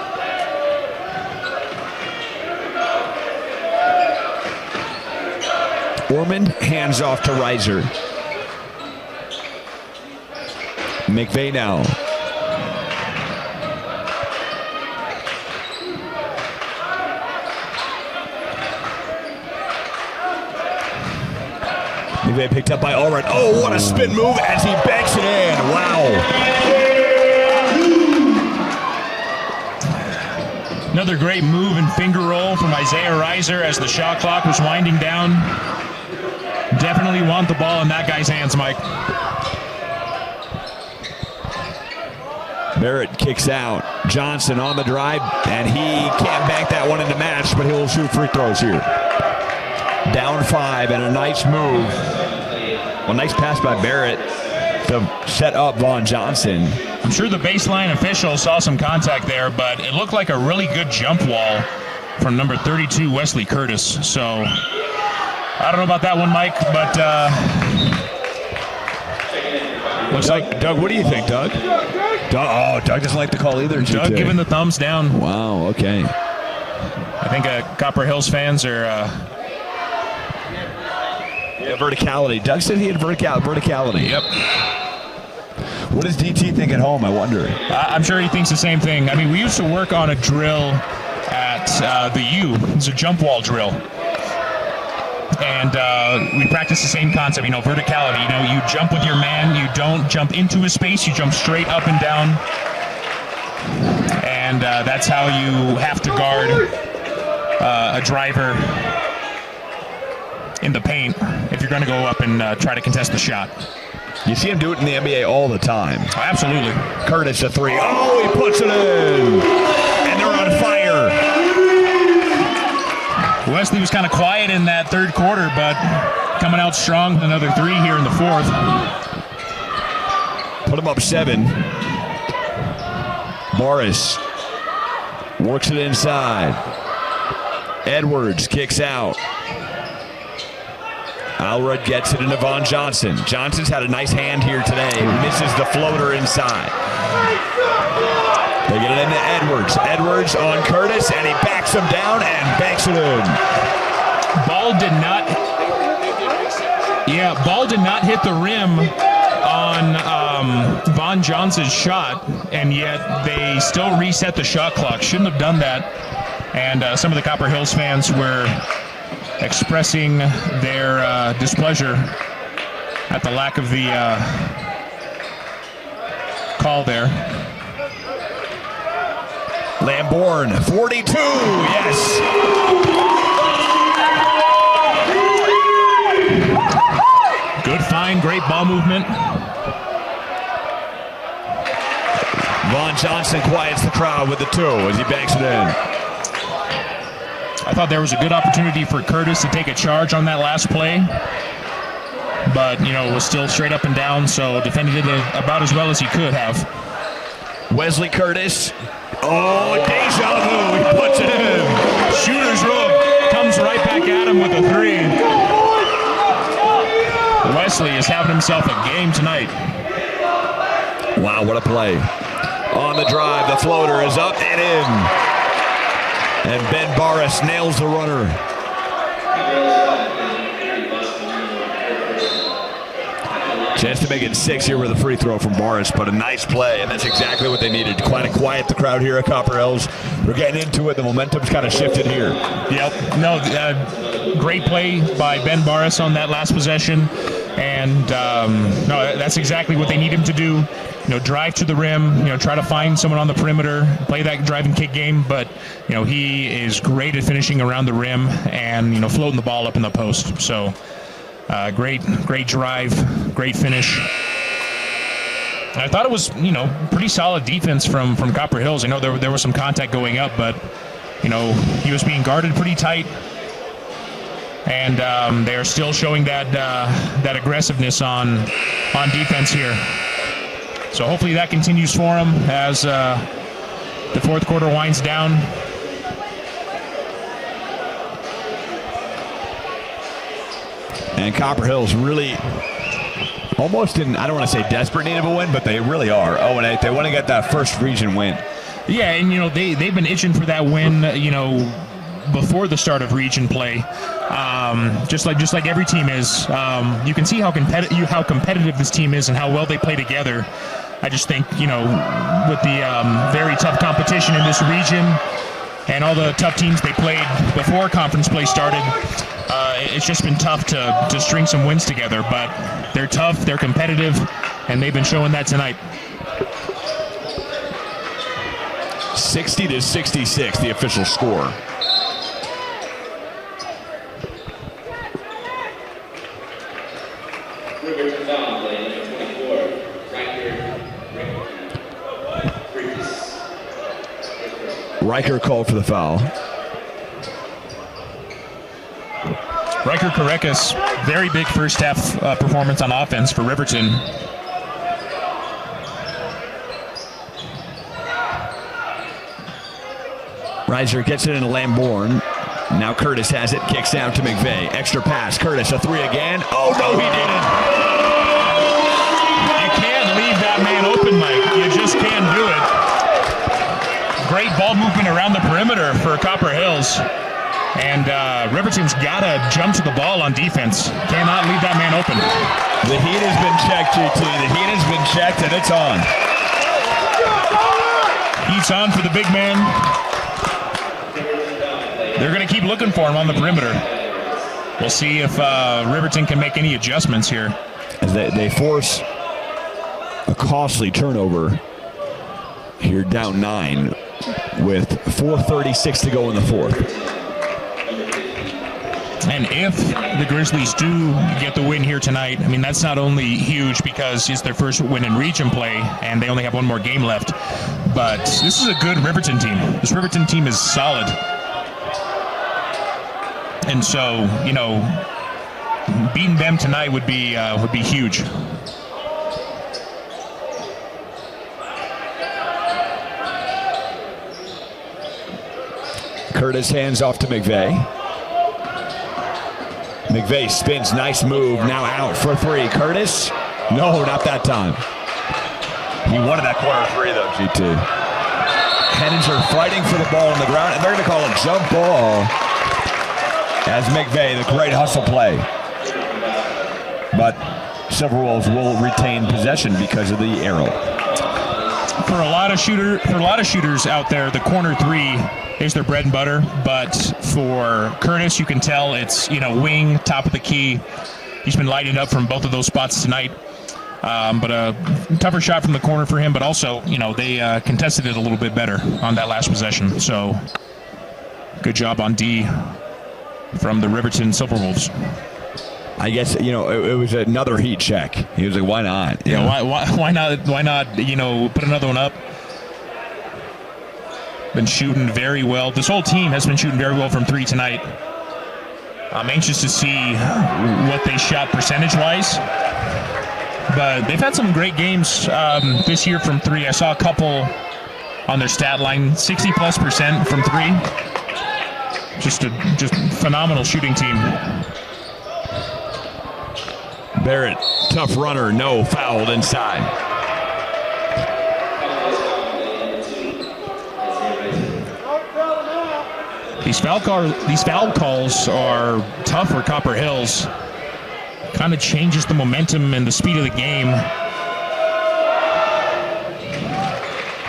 Speaker 1: Ormond hands off to Reiser. McVeigh now. McVeigh picked up by Allred. Oh, what a spin move as he banks it in. Wow.
Speaker 2: Another great move and finger roll from Isaiah Reiser as the shot clock was winding down. Definitely want the ball in that guy's hands, Mike.
Speaker 1: Barrett kicks out. Johnson on the drive, and he can't bank that one into match, but he'll shoot free throws here. Down 5, and a nice move. Well, nice pass by Barrett to set up Vaughn Johnson.
Speaker 2: I'm sure the baseline official saw some contact there, but it looked like a really good jump wall from number 32, Wesley Curtis. So I don't know about that one, Mike, but looks like
Speaker 1: Doug, what do you think, Doug? Doug doesn't like the call either.
Speaker 2: Doug giving the thumbs down.
Speaker 1: Wow, okay.
Speaker 2: I think Copper Hills fans are...
Speaker 1: verticality. Doug said he had verticality.
Speaker 2: Yep.
Speaker 1: What does DT think at home, I wonder?
Speaker 2: I'm sure he thinks the same thing. I mean, we used to work on a drill at the U. It's a jump wall drill. And we practice the same concept, verticality. You jump with your man. You don't jump into a space. You jump straight up and down. And that's how you have to guard a driver in the paint if you're going to go up and try to contest the shot.
Speaker 1: You see him do it in the NBA all the time.
Speaker 2: Oh, absolutely.
Speaker 1: Curtis a three. Oh, he puts it in. And they're on fire.
Speaker 2: Wesley was kind of quiet in that third quarter, but coming out strong with another three here in the fourth.
Speaker 1: Put him up 7. Morris works it inside. Edwards kicks out. Alred gets it into Vaughn Johnson. Johnson's had a nice hand here today. Misses the floater inside. They get it into Edwards. Edwards on Curtis, and he backs him down and banks it in.
Speaker 2: Ball did not hit the rim on Vaughn Johnson's shot, and yet they still reset the shot clock. Shouldn't have done that. And some of the Copper Hills fans were expressing their displeasure at the lack of the call there.
Speaker 1: Lambourne, 42, yes.
Speaker 2: Good find, great ball movement.
Speaker 1: Vaughn Johnson quiets the crowd with the 2 as he banks it in.
Speaker 2: I thought there was a good opportunity for Curtis to take a charge on that last play. but, was still straight up and down, so defended it about as well as he could have.
Speaker 1: Wesley Curtis. Oh, deja vu. He puts it in.
Speaker 2: Shooter's rub comes right back at him with a 3. Wesley is having himself a game tonight.
Speaker 1: Wow, what a play. On the drive, the floater is up and in. And Ben Barris nails the runner. Chance to make it 6 here with a free throw from Barris, but a nice play, and that's exactly what they needed. Kind of quiet the crowd here at Copper Hills. We're getting into it. The momentum's kind of shifted here.
Speaker 2: Yep. No, great play by Ben Barris on that last possession, and no, that's exactly what they need him to do. Drive to the rim, try to find someone on the perimeter, play that drive and kick game, but, he is great at finishing around the rim and, floating the ball up in the post. So, great drive, great finish. And I thought it was, pretty solid defense from Copper Hills. I know there was some contact going up, but, he was being guarded pretty tight. And they are still showing that aggressiveness on defense here. So hopefully that continues for him as the fourth quarter winds down.
Speaker 1: And Copper Hills really almost in, I don't want to say desperate need of a win, but they really are 0-8. They want to get that first region win.
Speaker 2: Yeah, and they've been itching for that win, before the start of region play. Just like every team is. You can see how competitive this team is and how well they play together. I just think, with the very tough competition in this region and all the tough teams they played before conference play started, it's just been tough to string some wins together. But they're tough, they're competitive, and they've been showing that tonight.
Speaker 1: 60-66, the official score. Riker called for the foul.
Speaker 2: Riker Karekas, very big first half performance on offense for Riverton.
Speaker 1: Reiser gets it into Lambourne. Now Curtis has it, kicks out to McVeigh. Extra pass, Curtis, a 3 again. Oh, no, he didn't.
Speaker 2: You can't leave that man open, Mike. You just can't do it. Great ball movement around the perimeter for Copper Hills. And Riverton's got to jump to the ball on defense. Cannot leave that man open.
Speaker 1: The heat has been checked, GT. The heat has been checked, and it's on.
Speaker 2: Heat's on for the big man. They're going to keep looking for him on the perimeter. We'll see if Riverton can make any adjustments here.
Speaker 1: As they force a costly turnover here, down 9 with 4:36 to go in the fourth.
Speaker 2: And if the Grizzlies do get the win here tonight, I mean, that's not only huge because it's their first win in region play and they only have one more game left, but this is a good Riverton team. This Riverton team is solid. And so, beating them tonight would be huge.
Speaker 1: Curtis hands off to McVeigh. McVeigh spins, nice move, now out for 3. Curtis? No, not that time. He wanted that corner 3 though, G2. Henninger fighting for the ball on the ground, and they're going to call a jump ball. As McVeigh, the great hustle play. But Silverwolves will retain possession because of the arrow.
Speaker 2: For a lot of shooters out there, the corner 3 is their bread and butter. But for Curtis, you can tell it's wing, top of the key. He's been lighting up from both of those spots tonight. But a tougher shot from the corner for him. But also, they contested it a little bit better on that last possession. So good job on D from the Riverton Silverwolves.
Speaker 1: I guess it was another heat check. He was like, "Why not?"
Speaker 2: Why not? Why not? Put another one up. Been shooting very well. This whole team has been shooting very well from 3 tonight. I'm anxious to see what they shot percentage-wise. But they've had some great games this year from three. I saw a couple on their stat line, 60+% from three. Just phenomenal shooting team.
Speaker 1: Barrett, tough runner, no, fouled inside.
Speaker 2: These foul calls are tough for Copper Hills. Kind of changes the momentum and the speed of the game.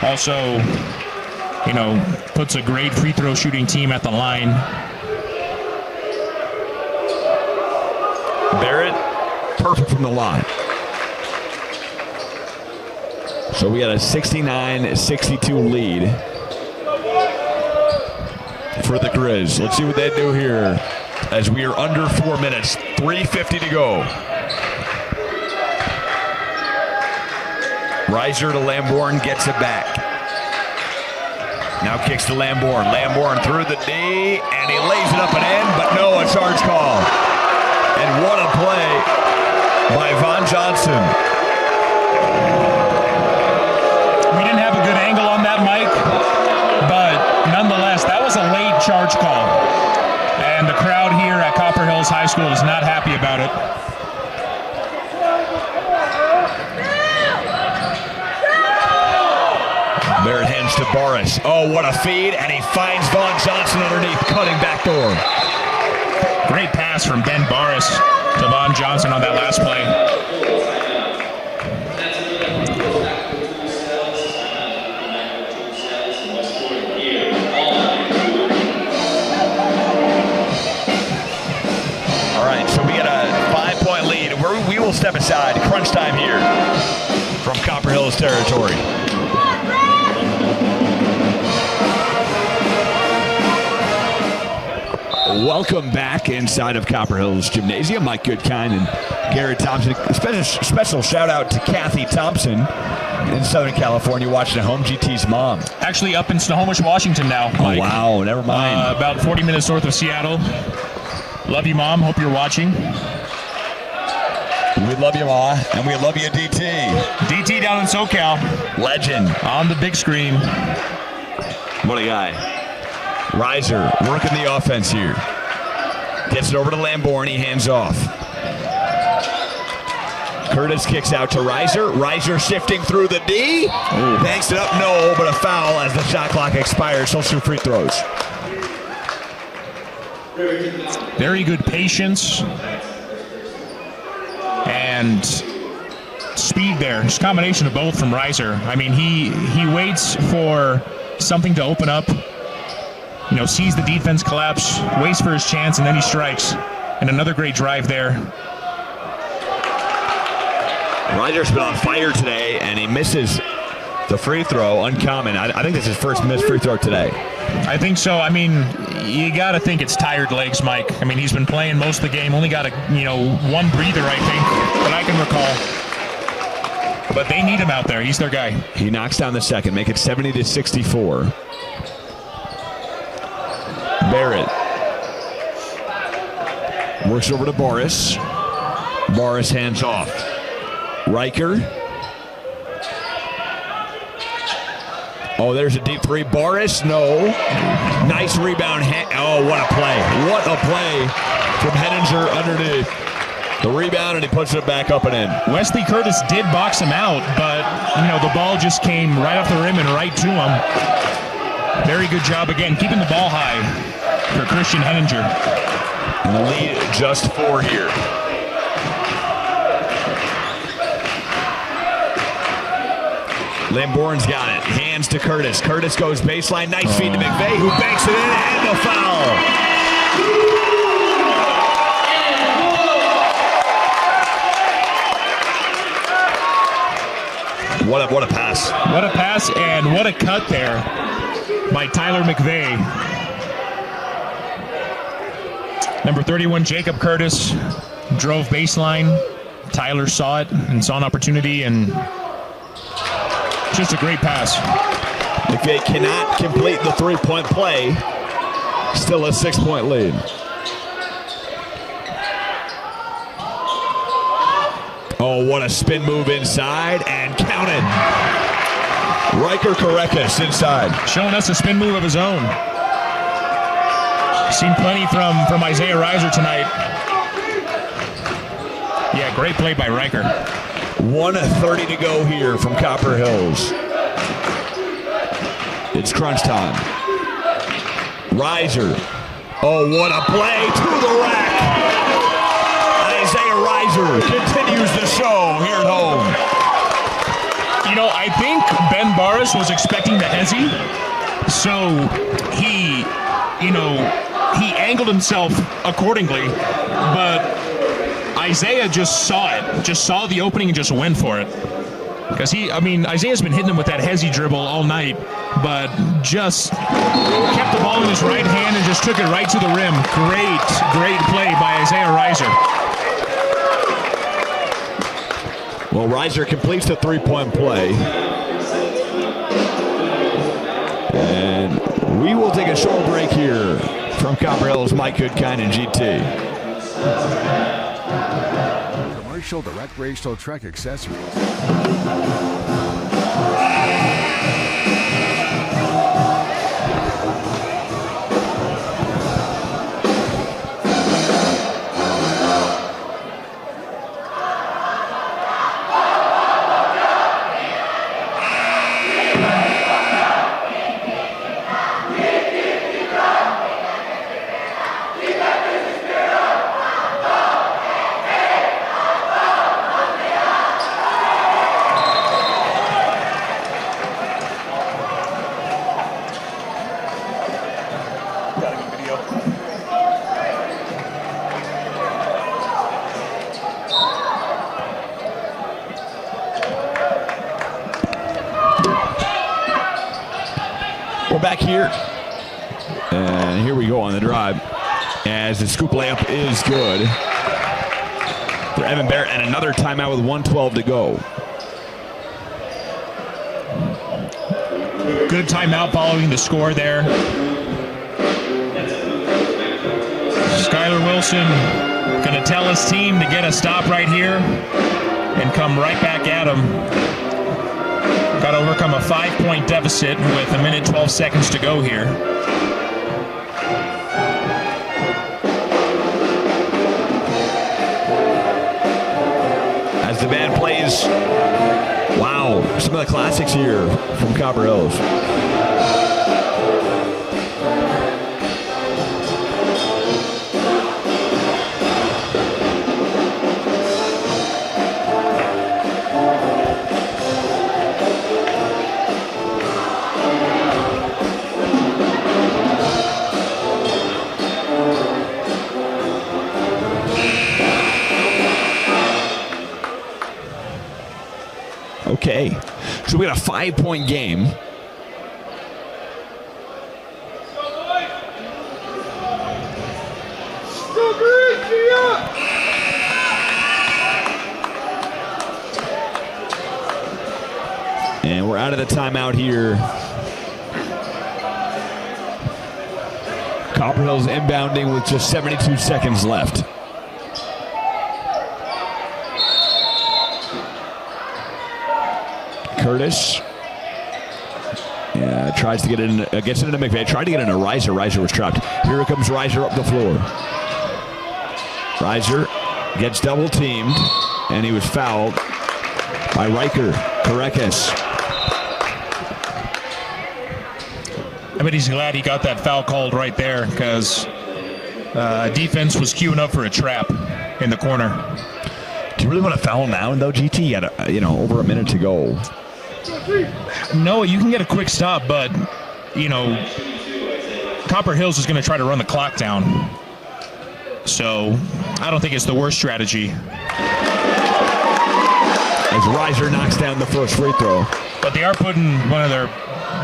Speaker 2: Also, puts a great free throw shooting team at the line.
Speaker 1: Barrett, perfect from the line. So we got a 69-62 lead for the Grizz. Let's see what they do here as we are under 4 minutes, 3:50 to go. Reiser to Lamborn, gets it back. Now kicks to Lamborn. Lamborn through the D, and he lays it up and in, but no, a charge call. And what a play by Von Johnson.
Speaker 2: We didn't have a good angle on that, Mike, but nonetheless, that was a late charge call. And the crowd here at Copper Hills High School is not happy about it.
Speaker 1: Barrett hands to Boris. Oh, what a feed, and he finds Von Johnson underneath, cutting back door.
Speaker 2: Great pass from Ben Boris to Von Johnson on that last play.
Speaker 1: All right, so we got a 5-point lead. We will step aside. Crunch time here from Copper Hills territory. Welcome back inside of Copper Hills Gymnasium. Mike Goodkind and Garrett Thompson. Special shout out to Kathy Thompson in Southern California watching at home. GT's mom.
Speaker 2: Actually up in Snohomish, Washington now, Mike.
Speaker 1: Oh, wow, never mind.
Speaker 2: About 40 minutes north of Seattle. Love you, Mom. Hope you're watching.
Speaker 1: We love you, Ma, and we love you, DT.
Speaker 2: DT down in SoCal.
Speaker 1: Legend.
Speaker 2: On the big screen.
Speaker 1: What a guy. Reiser working the offense here. Gets it over to Lamborn. He hands off. Curtis kicks out to Reiser. Reiser shifting through the D. Banks it up. No, but a foul as the shot clock expires. He'll shoot free throws.
Speaker 2: Very good patience and speed there. Just a combination of both from Reiser. I mean, he waits for something to open up. Sees the defense collapse, waits for his chance, and then he strikes. And another great drive there.
Speaker 1: Reiser's been on fire today, and he misses the free throw. Uncommon. I think this is his first missed free throw today.
Speaker 2: I think so. I mean, you got to think it's tired legs, Mike. I mean, he's been playing most of the game. Only got one breather, I think, that I can recall. But they need him out there. He's their guy.
Speaker 1: He knocks down the second, make it 70-64. Barrett works over to Boris. Boris hands off. Riker. Oh, there's a deep three. Boris, no. Nice rebound. Oh, what a play. What a play from Henninger underneath. The rebound, and he puts it back up and in.
Speaker 2: Wesley Curtis did box him out, but, the ball just came right off the rim and right to him. Very good job again, keeping the ball high for Christian Henninger.
Speaker 1: And the lead just 4 here. Lamborn's got it. Hands to Curtis. Curtis goes baseline. Nice feed to McVeigh, who banks it in, and the foul. What a pass.
Speaker 2: What a pass, and what a cut there by Tyler McVeigh. Number 31, Jacob Curtis, drove baseline. Tyler saw it and saw an opportunity, and just a great pass.
Speaker 1: McVeigh cannot complete the three-point play. Still a 6-point lead. Oh, what a spin move inside and counted. Riker Korekis inside.
Speaker 2: Showing us a spin move of his own. Seen plenty from Isaiah Reiser tonight. Yeah, great play by Riker.
Speaker 1: 1:30 to go here from Copper Hills. It's crunch time. Reiser. Oh, what a play to the rack. Isaiah Reiser continues the show here at home.
Speaker 2: You know, I think Ben Barris was expecting the hezzy, so he angled himself accordingly, but Isaiah just saw it, just saw the opening and just went for it. Because Isaiah's been hitting him with that hezzy dribble all night, but just kept the ball in his right hand and just took it right to the rim. Great play by Isaiah Reiser.
Speaker 1: Well, Reiser completes the three-point play. And we will take a short break here from Copper Hills, Mike Goodkind and GT.
Speaker 3: Commercial to recreational track accessories.
Speaker 1: Back here, and here we go on the drive as the scoop layup is good for Evan Barrett, and another timeout with 1:12 to go.
Speaker 2: Good timeout following the score there. Skylar Wilson going to tell his team to get a stop right here and come right back at him. Got to overcome a 5-point deficit with 1:12 seconds to go here.
Speaker 1: As the band plays, wow, some of the classics here from Copper Hills. Okay, so we got a 5-point game. And we're out of the timeout here. Copper Hills inbounding with just 72 seconds left. Curtis tries to get in, gets into McVeigh, tried to get into Reiser. Reiser was trapped. Here comes Reiser up the floor. Reiser gets double teamed, and he was fouled by Riker Korekis.
Speaker 2: I bet he's glad he got that foul called right there, because defense was queuing up for a trap in the corner.
Speaker 1: Do you really want to foul now, though, GT? You had over a minute to go.
Speaker 2: No, you can get a quick stop, but, Copper Hills is going to try to run the clock down. So, I don't think it's the worst strategy.
Speaker 1: As Reiser knocks down the first free throw.
Speaker 2: But they are putting one of their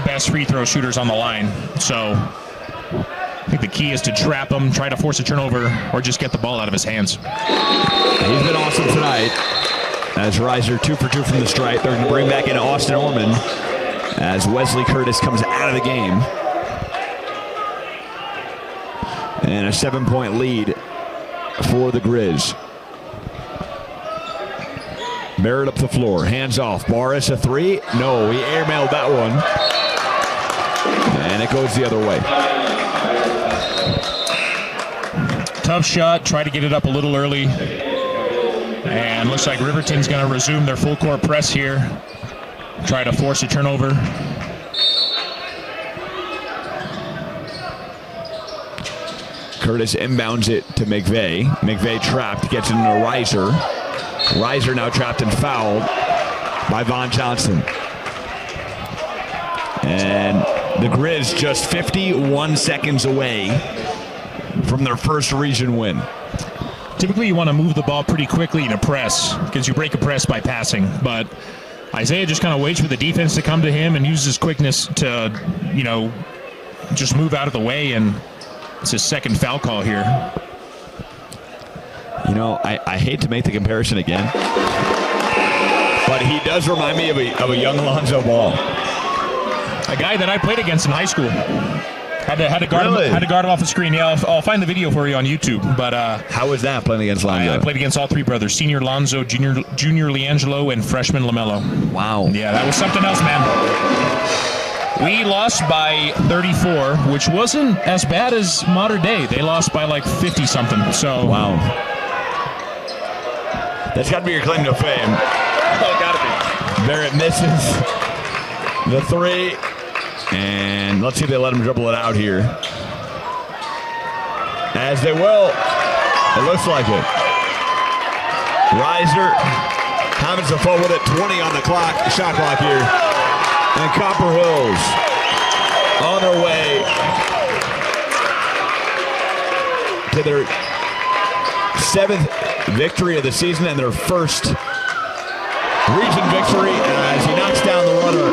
Speaker 2: best free throw shooters on the line. So, I think the key is to trap him, try to force a turnover, or just get the ball out of his hands.
Speaker 1: He's been awesome tonight. As Reiser 2 for 2 from the stripe. They're going to bring back in Austin Orman as Wesley Curtis comes out of the game. And a 7-point lead for the Grizz. Barrett up the floor. Hands off. Morris a three. No, he airmailed that one. And it goes the other way.
Speaker 2: Tough shot. Try to get it up a little early. And looks like Riverton's going to resume their full court press here. Try to force a turnover.
Speaker 1: Curtis inbounds it to McVeigh. McVeigh trapped, gets it into Reiser. Reiser now trapped and fouled by Von Johnson. And the Grizz just 51 seconds away from their first region win.
Speaker 2: Typically, you want to move the ball pretty quickly in a press because you break a press by passing. But Isaiah just kind of waits for the defense to come to him and uses quickness to, just move out of the way. And it's his second foul call here.
Speaker 1: I hate to make the comparison again, but he does remind me of a young Lonzo Ball.
Speaker 2: A guy that I played against in high school. Had to guard him off the screen. Yeah, I'll find the video for you on YouTube. But
Speaker 1: how was that playing against Lonzo?
Speaker 2: I played against all three brothers: senior Lonzo, junior LiAngelo, and freshman LaMelo.
Speaker 1: Wow.
Speaker 2: Yeah, that was something else, man. We lost by 34, which wasn't as bad as modern day. They lost by like 50 something. So
Speaker 1: wow. That's got to be your claim to fame.
Speaker 2: Oh, got to be.
Speaker 1: Barrett misses the three. And let's see if they let him dribble it out here. As they will. It looks like it. Reiser having some fun with it. 20 on the clock, shot clock here. And Copper Hills on their way to their 7th victory of the season and their first region victory as he knocks down the runner.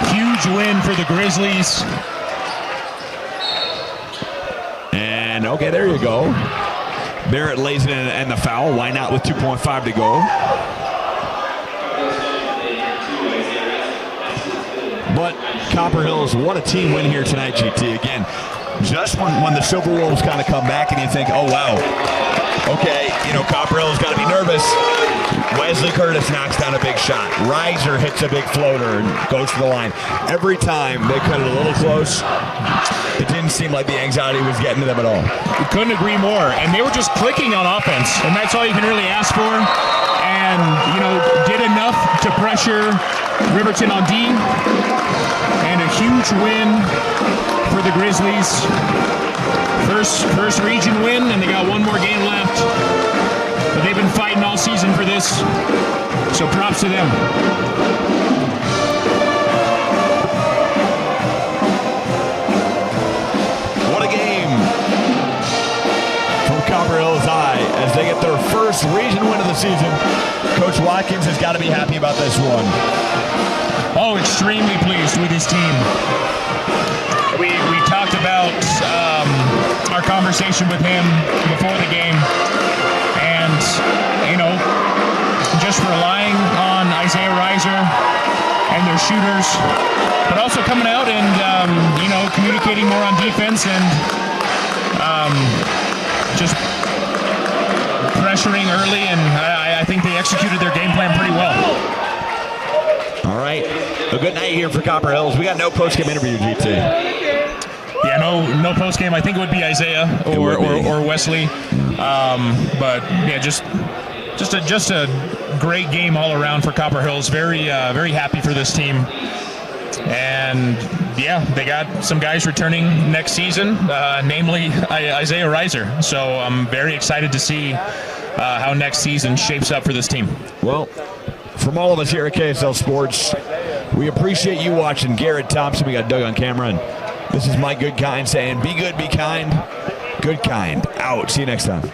Speaker 2: Huge win for the Grizzlies.
Speaker 1: And okay, there you go. Barrett lays it in and the foul. Why not with 2.5 to go? But Copper Hills, what a team win here tonight, GT. Again, just when the Silverwolves kind of come back and you think, oh, wow, okay, Copper Hills got to be nervous. Wesley Curtis knocks down a big shot. Reiser hits a big floater and goes to the line. Every time they cut it a little close, it didn't seem like the anxiety was getting to them at all.
Speaker 2: Couldn't agree more. And they were just clicking on offense, and that's all you can really ask for. And, did enough to pressure Riverton on D. And a huge win for the Grizzlies. First region win, and they got one more game left. But they've been fighting all season for this, so props to them.
Speaker 1: What a game from Copper Hills High as they get their first region win of the season. Coach Watkins has got to be happy about this one.
Speaker 2: Oh, extremely pleased with his team. We talked about our conversation with him before the game. And, just relying on Isaiah Reiser and their shooters, but also coming out and, communicating more on defense and just pressuring early. And I think they executed their game plan pretty well.
Speaker 1: All right. A good night here for Copper Hills. We got no post-game interview, GT.
Speaker 2: Yeah, no post-game. I think it would be Isaiah or Wesley. But yeah, just a great game all around for Copper Hills. Very happy for this team. And yeah, they got some guys returning next season, namely Isaiah Reiser. So I'm very excited to see how next season shapes up for this team.
Speaker 1: Well, from all of us here at KSL Sports, we appreciate you watching. Garrett Thompson, we got Doug on camera, and this is Mike Goodkind saying, be good, be kind, good kind. Out. See you next time.